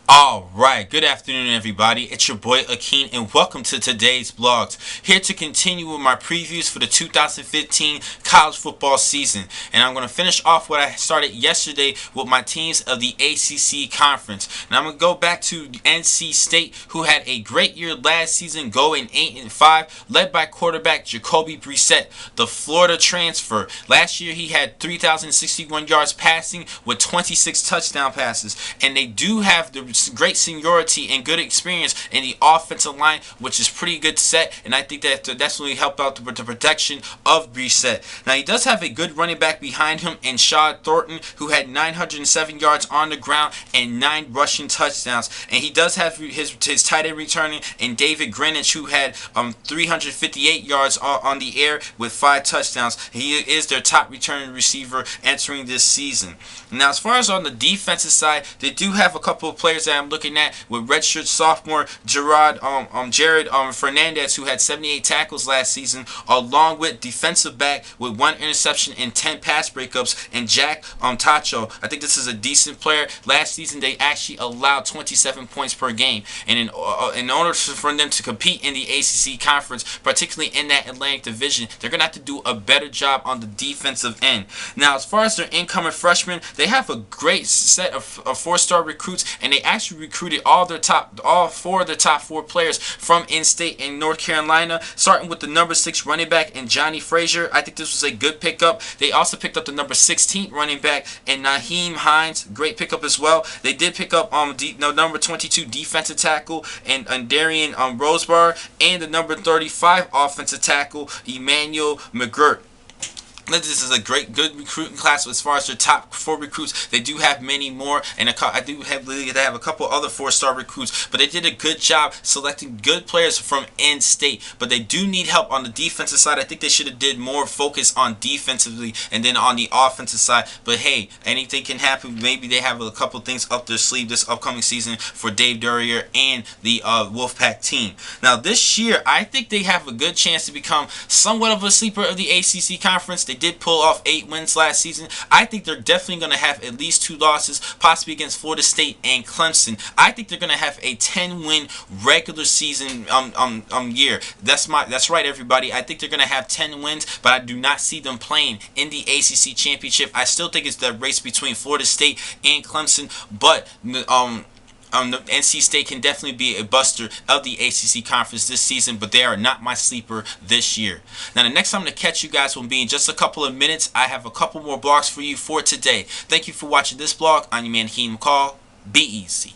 Alright, good afternoon everybody. It's your boy Akeen and welcome to today's vlogs. Here to continue with my previews for the 2015 college football season. And I'm going to finish off what I started yesterday with my teams of the ACC conference. And I'm going to go back to NC State, who had a great year last season, going 8-5, led by quarterback Jacoby Brissett, the Florida transfer. Last year he had 3,061 yards passing with 26 touchdown passes. And they do have the great seniority and good experience in the offensive line, which is pretty good set, and I think that that's really helped out with the protection of Brissett. Now he does have a good running back behind him in Shaw Thornton, who had 907 yards on the ground and 9 rushing touchdowns, and he does have his tight end returning in David Greenwich, who had 358 yards on the air with 5 touchdowns. He is their top returning receiver entering this season. Now as far as on the defensive side, they do have a couple of players that I'm looking at with redshirt sophomore Jared Fernandez, who had 78 tackles last season, along with defensive back with 1 interception and 10 pass breakups, and Jack Tacho. I think this is a decent player. Last season they actually allowed 27 points per game, and in order for them to compete in the ACC conference, particularly in that Atlantic division, they're going to have to do a better job on the defensive end. Now as far as their incoming freshmen, they have a great set of 4-star recruits, and they actually recruited all 4 of the top 4 players from in-state in North Carolina, starting with the number 6 running back in Johnny Frazier. I think this was a good pickup. They also picked up the number 16 running back in Naheem Hines, great pickup as well. They did pick up number 22 defensive tackle and Darian Rosebar, and the number 35 offensive tackle Emmanuel McGirt. This is a good recruiting class as far as their top 4 recruits. They do have many more, and they have a couple other 4-star recruits, but they did a good job selecting good players from in-state. But they do need help on the defensive side. I think they should have did more focus on defensively and then on the offensive side. But hey, anything can happen. Maybe they have a couple things up their sleeve this upcoming season for Dave Durrier and the Wolfpack team. Now this year, I think they have a good chance to become somewhat of a sleeper of the ACC conference. They did pull off 8 wins last season. I think they're definitely going to have at least 2 losses, possibly against Florida State and Clemson. I think they're going to have a 10-win regular season year. That's right, everybody. I think they're going to have 10 wins, but I do not see them playing in the ACC championship. I still think it's the race between Florida State and Clemson, but NC State can definitely be a buster of the ACC conference this season, but they are not my sleeper this year. Now, the next time I'm going to catch you guys will be in just a couple of minutes. I have a couple more blogs for you for today. Thank you for watching this blog. I'm your man, Heem McCall. Be easy.